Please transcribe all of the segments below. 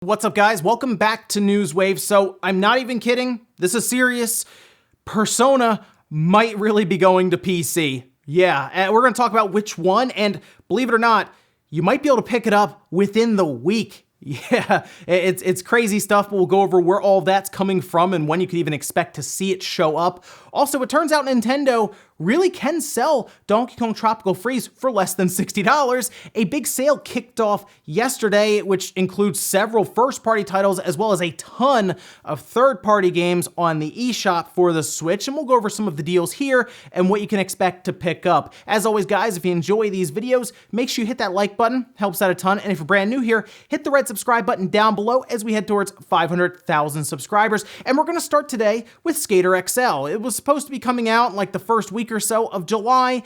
What's up, guys? Welcome back to Newswave. So I'm not even kidding. This is serious. Persona might really be going to PC. Yeah, and we're going to talk about which one, and believe it or not, you might be able to pick it up within the week. Yeah, it's crazy stuff, but we'll go over where all that's coming from and when you could even expect to see it show up. Also, it turns out Nintendo really can sell Donkey Kong Tropical Freeze for less than $60. A big sale kicked off yesterday, which includes several first-party titles as well as a ton of third-party games on the eShop for the Switch, and we'll go over some of the deals here and what you can expect to pick up. As always, guys, if you enjoy these videos, make sure you hit that like button, helps out a ton, and if you're brand new here, hit the red subscribe button down below as we head towards 500,000 subscribers. And we're gonna start today with Skater XL. It was supposed to be coming out in like the first week or so of July,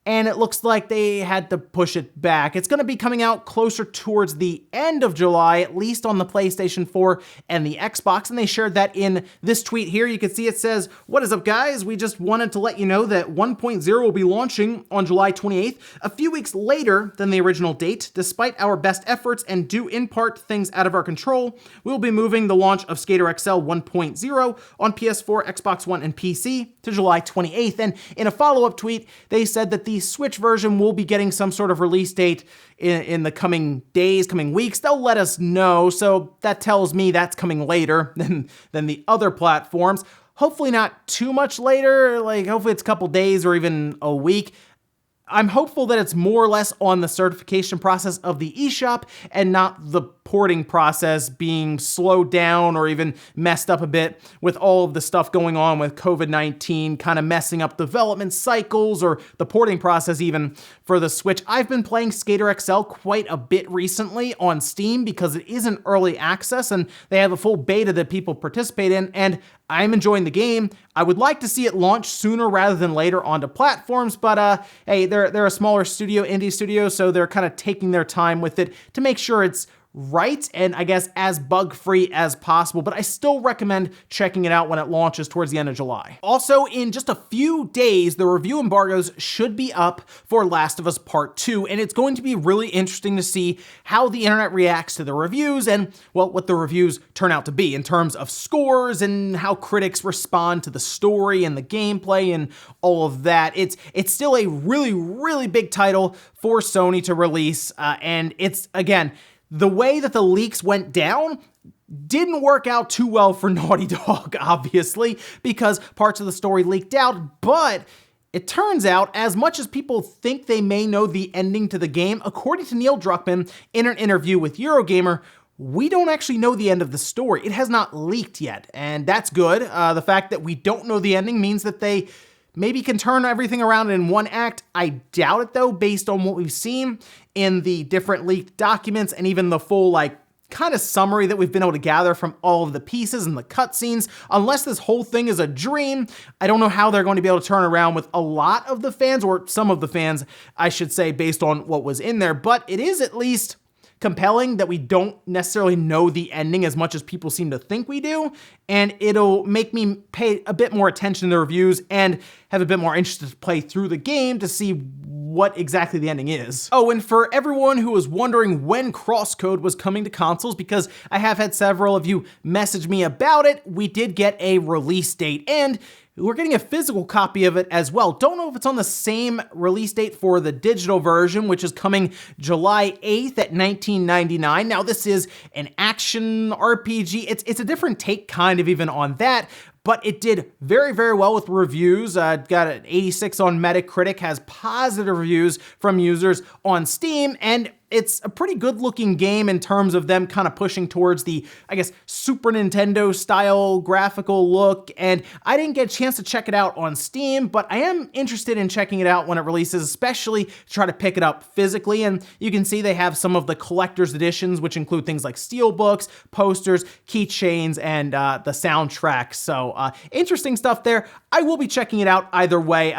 and it looks like they had to push it back. It's going to be coming out closer towards the end of July, at least on the PlayStation 4 and the Xbox, and they shared that in this tweet here. You can see it says, "What is up, guys? We just wanted to let you know that 1.0 will be launching on July 28th, a few weeks later than the original date. Despite our best efforts and due in part to things out of our control, we will be moving the launch of Skater XL 1.0 on PS4, Xbox One, and PC to July 28th. And in a follow-up tweet, they said that the Switch version will be getting some sort of release date in the coming days, coming weeks. They'll let us know, so that tells me that's coming later than the other platforms. Hopefully not too much later, like hopefully it's a couple days or even a week. I'm hopeful that it's more or less on the certification process of the eShop and not the porting process being slowed down or even messed up a bit with all of the stuff going on with COVID-19 kind of messing up development cycles or the porting process even for the Switch. I've been playing Skater XL quite a bit recently on Steam because it is an early access and they have a full beta that people participate in, and I'm enjoying the game. I would like to see it launch sooner rather than later onto platforms, but hey, they're a smaller studio, indie studio, so they're kind of taking their time with it to make sure it's right and I guess as bug-free as possible, but I still recommend checking it out when it launches towards the end of July. Also, in just a few days, the review embargoes should be up for Last of Us Part 2, and it's going to be really interesting to see how the internet reacts to the reviews and, well, what the reviews turn out to be in terms of scores and how critics respond to the story and the gameplay and all of that. It's still a really, really big title for Sony to release, and it's, again, the way that the leaks went down didn't work out too well for Naughty Dog, obviously, because parts of the story leaked out, but it turns out, as much as people think they may know the ending to the game, according to Neil Druckman in an interview with Eurogamer, we don't actually know the end of the story. It has not leaked yet, and that's good. The fact that we don't know the ending means that they maybe can turn everything around in one act. I doubt it, though, based on what we've seen in the different leaked documents and even the full, like, kind of summary that we've been able to gather from all of the pieces and the cutscenes. Unless this whole thing is a dream, I don't know how they're going to be able to turn around with a lot of the fans, or some of the fans, I should say, based on what was in there. But it is at least compelling that we don't necessarily know the ending as much as people seem to think we do, and it'll make me pay a bit more attention to the reviews and have a bit more interest to play through the game to see what exactly the ending is. Oh, and for everyone who was wondering when Crosscode was coming to consoles, because I have had several of you message me about it, we did get a release date, and we're getting a physical copy of it as well. Don't know if it's on the same release date for the digital version, which is coming July 8th at $19.99. Now, this is an action RPG. It's a different take kind of even on that, but it did very, very well with reviews. Got an 86 on Metacritic, has positive reviews from users on Steam, and it's a pretty good looking game in terms of them kind of pushing towards the, I guess, Super Nintendo style graphical look. And I didn't get a chance to check it out on Steam, but I am interested in checking it out when it releases, especially to try to pick it up physically. And you can see they have some of the collector's editions, which include things like steelbooks, posters, keychains, and the soundtrack. So interesting stuff there. I will be checking it out either way.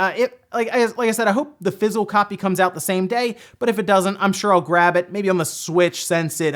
like I said, I hope the physical copy comes out the same day, but if it doesn't, I'm sure I'll grab it, maybe on the Switch, since it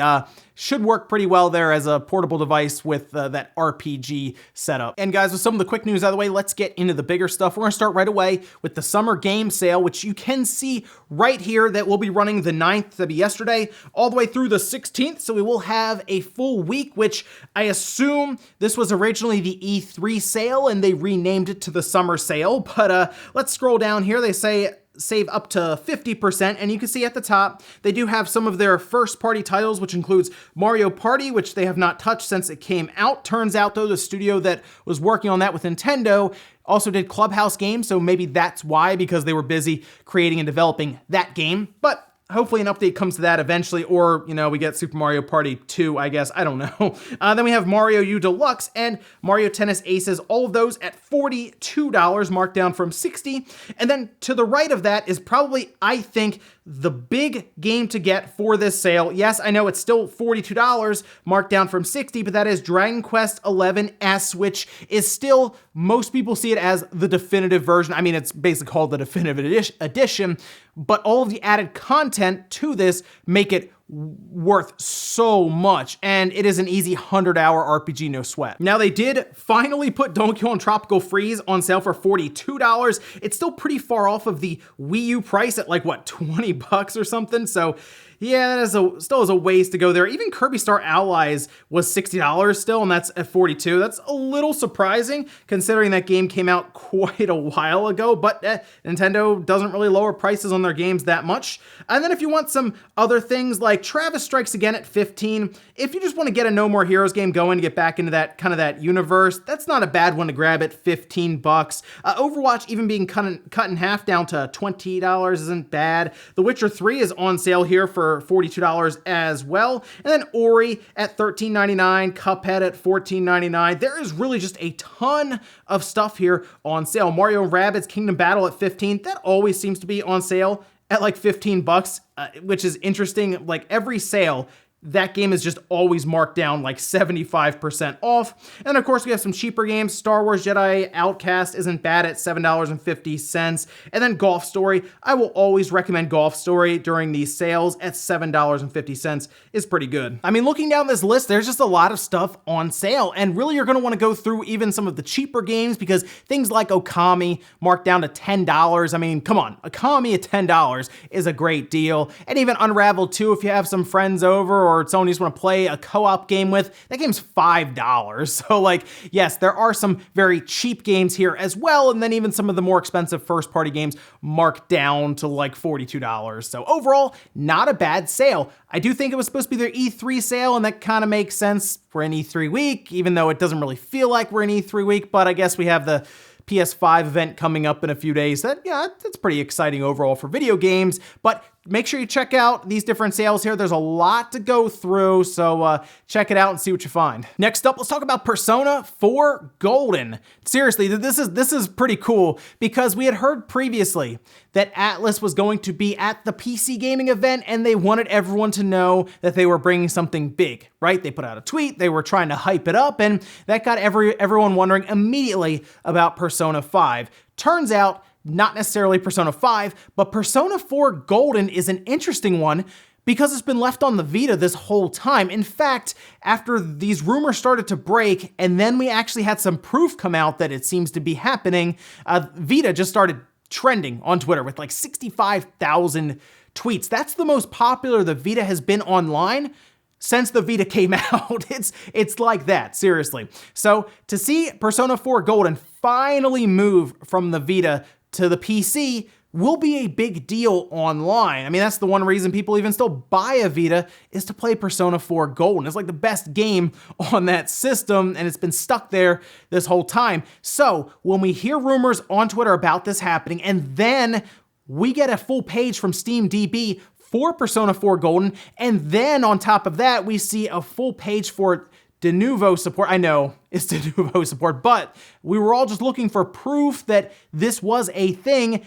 should work pretty well there as a portable device with that RPG setup. And guys, with some of the quick news out of the way, let's get into the bigger stuff. We're gonna start right away with the summer game sale, which you can see right here that will be running the 9th, that'd be yesterday, all the way through the 16th. So we will have a full week, which I assume this was originally the E3 sale and they renamed it to the summer sale. But let's scroll down here. They say save up to 50%, and you can see at the top they do have some of their first party titles, which includes Mario Party, which they have not touched since it came out. Turns out though, the studio that was working on that with Nintendo also did Clubhouse games, so maybe that's why, because they were busy creating and developing that game. But hopefully an update comes to that eventually, or, you know, we get Super Mario Party 2, I guess. I don't know. Then we have Mario U Deluxe and Mario Tennis Aces, all of those at $42, marked down from $60. And then to the right of that is probably, I think, the big game to get for this sale. Yes, I know it's still $42, marked down from $60, but that is Dragon Quest XI S, which is still, most people see it as the definitive version. I mean, it's basically called the definitive edition, but all of the added content to this make it worth so much, and it is an easy 100-hour RPG, no sweat. Now, they did finally put Donkey Kong Tropical Freeze on sale for $42. It's still pretty far off of the Wii U price at like, what, 20 bucks or something? So yeah, that is still has a ways to go there. Even Kirby Star Allies was $60 still, and that's at $42. That's a little surprising considering that game came out quite a while ago, but Nintendo doesn't really lower prices on their games that much. And then if you want some other things like Travis Strikes Again at $15, if you just want to get a No More Heroes game going to get back into that kind of that universe, that's not a bad one to grab at 15 bucks. Overwatch even being cut in half down to $20 isn't bad. The Witcher 3 is on sale here for $42 as well. And then Ori at $13.99, Cuphead at $14.99. There is really just a ton of stuff here on sale. Mario & Rabbids Kingdom Battle at $15. That always seems to be on sale at like 15 bucks, which is interesting. Like every sale, that game is just always marked down like 75% off. And of course, we have some cheaper games. Star Wars Jedi Outcast isn't bad at $7.50. And then Golf Story, I will always recommend Golf Story during these sales at $7.50 is pretty good. I mean, looking down this list, there's just a lot of stuff on sale. And really, you're gonna wanna go through even some of the cheaper games because things like Okami marked down to $10. I mean, come on, Okami at $10 is a great deal. And even Unravel 2, if you have some friends over or someone you just want to play a co-op game with, that game's $5. So like, yes, there are some very cheap games here as well, and then even some of the more expensive first-party games marked down to like $42. So overall, not a bad sale. I do think it was supposed to be their E3 sale, and that kind of makes sense for an E3 week, even though it doesn't really feel like we're an E3 week, but I guess we have the PS5 event coming up in a few days. That's pretty exciting overall for video games, but make sure you check out these different sales here. There's a lot to go through, so check it out and see what you find. Next up, let's talk about Persona 4 Golden. Seriously, this is pretty cool because we had heard previously that Atlas was going to be at the PC gaming event and they wanted everyone to know that they were bringing something big, right? They put out a tweet, they were trying to hype it up, and that got everyone wondering immediately about Persona 5. Turns out, not necessarily Persona 5, but Persona 4 Golden is an interesting one because it's been left on the Vita this whole time. In fact, after these rumors started to break, and then we actually had some proof come out that it seems to be happening, Vita just started trending on Twitter with like 65,000 tweets. That's the most popular the Vita has been online since the Vita came out. It's like that, seriously. So to see Persona 4 Golden finally move from the Vita to the PC will be a big deal online. I mean, that's the one reason people even still buy a Vita is to play Persona 4 Golden. It's like the best game on that system, and it's been stuck there this whole time. So when we hear rumors on Twitter about this happening, and then we get a full page from SteamDB for Persona 4 Golden, and then on top of that, we see a full page for de novo support. I know it's de novo support, but we were all just looking for proof that this was a thing,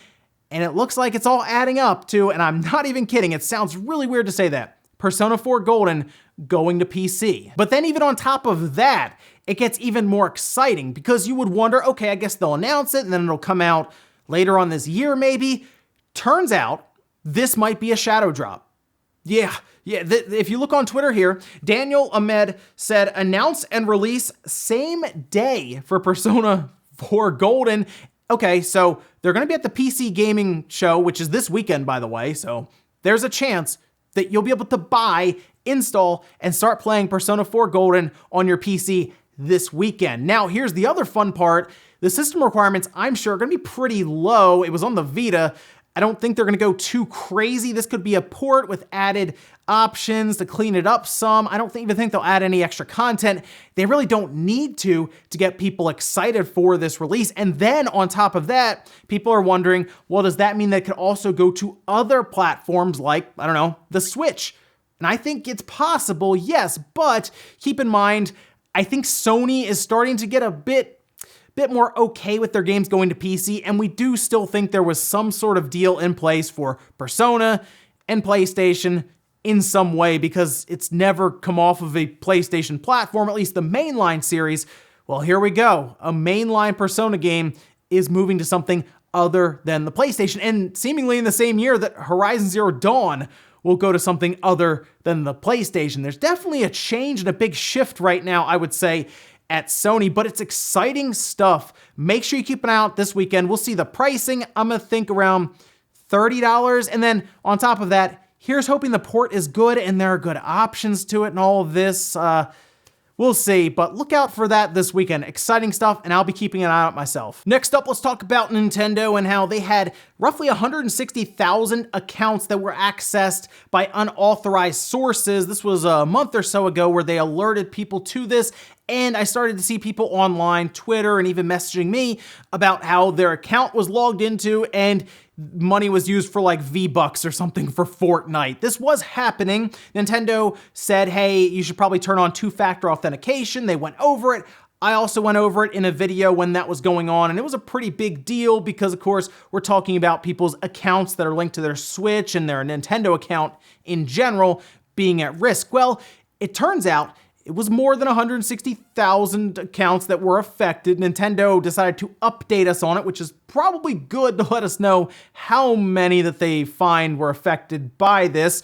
and it looks like it's all adding up to, and I'm not even kidding, it sounds really weird to say that, Persona 4 Golden going to PC. But then even on top of that, it gets even more exciting because you would wonder, okay, I guess they'll announce it and then it'll come out later on this year maybe. Turns out this might be a shadow drop. Yeah. If you look on Twitter here, Daniel Ahmed said, announce and release same day for Persona 4 Golden. Okay, so they're going to be at the PC gaming show, which is this weekend, by the way. So there's a chance that you'll be able to buy, install, and start playing Persona 4 Golden on your PC this weekend. Now, here's the other fun part. The system requirements, I'm sure, are going to be pretty low. It was on the Vita. I don't think they're going to go too crazy. This could be a port with added options to clean it up some. I don't even think they'll add any extra content. They really don't need to get people excited for this release. And then on top of that, people are wondering, well, does that mean that it could also go to other platforms like, I don't know, the Switch? And I think it's possible, yes, but keep in mind, I think Sony is starting to get a bit more okay with their games going to PC, and we do still think there was some sort of deal in place for Persona and PlayStation in some way, because it's never come off of a PlayStation platform, at least the mainline series. Well, here we go. A mainline Persona game is moving to something other than the PlayStation, and seemingly in the same year that Horizon Zero Dawn will go to something other than the PlayStation. There's definitely a change and a big shift right now, I would say, at Sony, but it's exciting stuff. Make sure you keep an eye out this weekend. We'll see the pricing. I'm gonna think around $30. And then on top of that, here's hoping the port is good and there are good options to it and all of this. We'll see, but look out for that this weekend. Exciting stuff, and I'll be keeping an eye out myself. Next up, let's talk about Nintendo and how they had roughly 160,000 accounts that were accessed by unauthorized sources. This was a month or so ago where they alerted people to this, and I started to see people online, Twitter, and even messaging me about how their account was logged into and money was used for like V-Bucks or something for Fortnite. This was happening. Nintendo said, hey, you should probably turn on two-factor authentication. They went over it. I also went over it in a video when that was going on, and it was a pretty big deal because, of course, we're talking about people's accounts that are linked to their Switch and their Nintendo account in general being at risk. Well, it turns out it was more than 160,000 accounts that were affected. Nintendo decided to update us on it, which is probably good to let us know how many that they find were affected by this.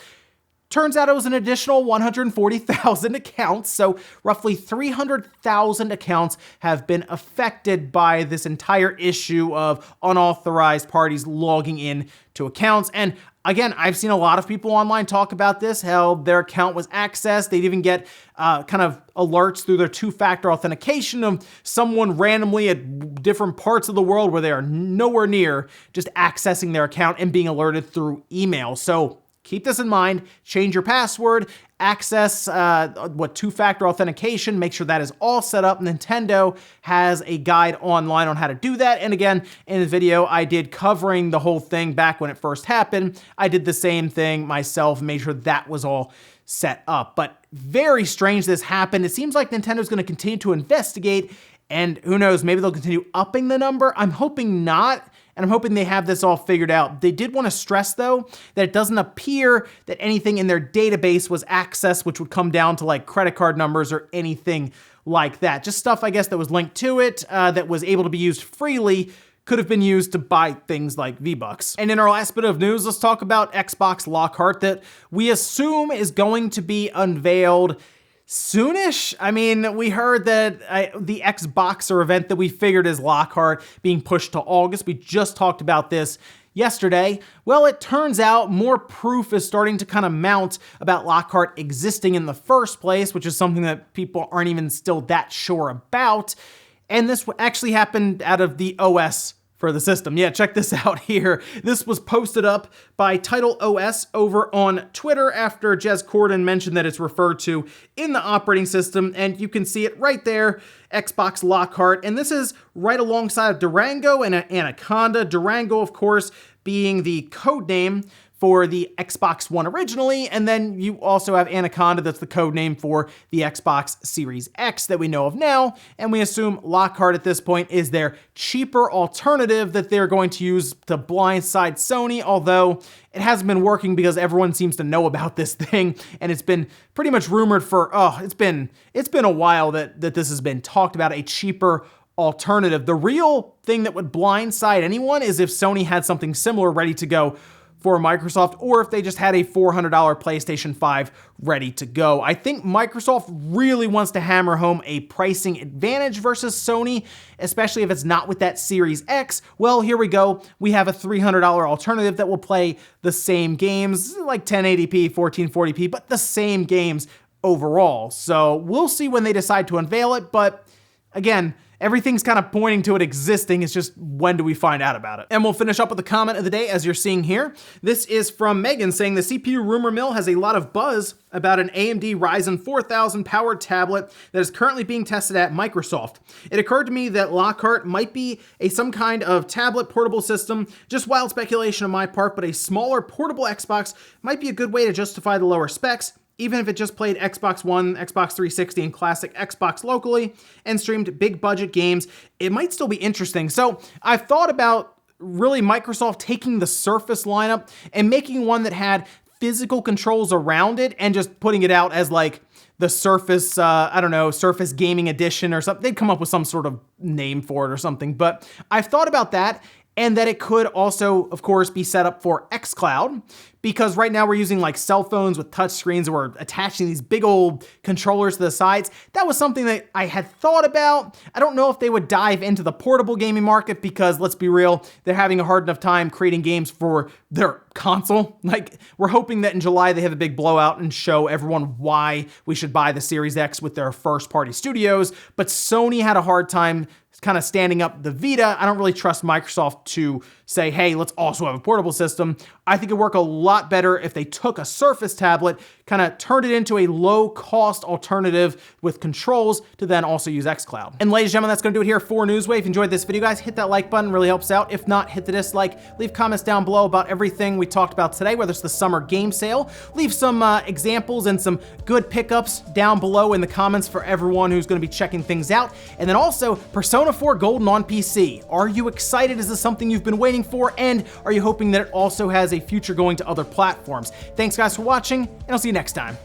Turns out it was an additional 140,000 accounts, so roughly 300,000 accounts have been affected by this entire issue of unauthorized parties logging in to accounts. And again, I've seen a lot of people online talk about this, how their account was accessed. They'd even get kind of alerts through their two-factor authentication of someone randomly at different parts of the world where they are nowhere near just accessing their account and being alerted through email. So keep this in mind, change your password, access two-factor authentication, make sure that is all set up. Nintendo has a guide online on how to do that. And again, in the video I did covering the whole thing back when it first happened, I did the same thing myself, made sure that was all set up. But very strange this happened. It seems like Nintendo's gonna continue to investigate, and who knows, maybe they'll continue upping the number. I'm hoping not. And I'm hoping they have this all figured out. They did want to stress, though, that it doesn't appear that anything in their database was accessed, which would come down to like credit card numbers or anything like that. Just stuff, I guess, that was linked to it, that was able to be used freely, could have been used to buy things like V-Bucks. And in our last bit of news, let's talk about Xbox Lockhart that we assume is going to be unveiled soonish. I mean, we heard that the Xboxer event that we figured is Lockhart being pushed to August. We just talked about this yesterday. Well, it turns out more proof is starting to kind of mount about Lockhart existing in the first place, which is something that people aren't even still that sure about. And this actually happened out of the OS for the system. Yeah, check this out here. This was posted up by Title OS over on Twitter after Jez Corden mentioned that it's referred to in the operating system, and you can see it right there, Xbox Lockhart, and this is right alongside Durango and Anaconda. Durango, of course, being the code name for the Xbox One originally, and then you also have Anaconda, that's the code name for the Xbox Series X that we know of now, and we assume Lockhart at this point is their cheaper alternative that they're going to use to blindside Sony, although it hasn't been working because everyone seems to know about this thing, and it's been pretty much rumored for, it's been a while that this has been talked about, a cheaper alternative. The real thing that would blindside anyone is if Sony had something similar ready to go for Microsoft, or if they just had a $400 PlayStation 5 ready to go. I think Microsoft really wants to hammer home a pricing advantage versus Sony, especially if it's not with that Series X. Well, here we go. We have a $300 alternative that will play the same games, like 1080p, 1440p, but the same games overall. So we'll see when they decide to unveil it, but again, everything's kind of pointing to it existing. It's just, when do we find out about it? And we'll finish up with the comment of the day, as you're seeing here. This is from Megan saying, the CPU rumor mill has a lot of buzz about an AMD Ryzen 4000 powered tablet that is currently being tested at Microsoft. It occurred to me that Lockhart might be some kind of tablet portable system. Just wild speculation on my part, but a smaller portable Xbox might be a good way to justify the lower specs, even if it just played Xbox One, Xbox 360, and classic Xbox locally and streamed big budget games. It might still be interesting. So I've thought about really Microsoft taking the Surface lineup and making one that had physical controls around it and just putting it out as like the Surface, I don't know, Surface Gaming Edition or something. They'd come up with some sort of name for it or something. But I've thought about that, and that it could also, of course, be set up for xCloud, because right now we're using like cell phones with touch screens and we're attaching these big old controllers to the sides. That was something that I had thought about. I don't know if they would dive into the portable gaming market, because let's be real, they're having a hard enough time creating games for their console. Like, we're hoping that in July they have a big blowout and show everyone why we should buy the Series X with their first party studios. But Sony had a hard time kind of standing up the Vita. I don't really trust Microsoft to say, hey, let's also have a portable system. I think it'd work a lot better if they took a Surface tablet, kind of turned it into a low-cost alternative with controls to then also use xCloud. And ladies and gentlemen, that's going to do it here for Newswave. If you enjoyed this video, guys, hit that like button, really helps out. If not, hit the dislike. Leave comments down below about everything we talked about today, whether it's the summer game sale. Leave some examples and some good pickups down below in the comments for everyone who's going to be checking things out. And then also, Persona 4 Golden on PC. Are you excited? Is this something you've been waiting for? And are you hoping that it also has a future going to other platforms? Thanks guys for watching, and I'll see you next time.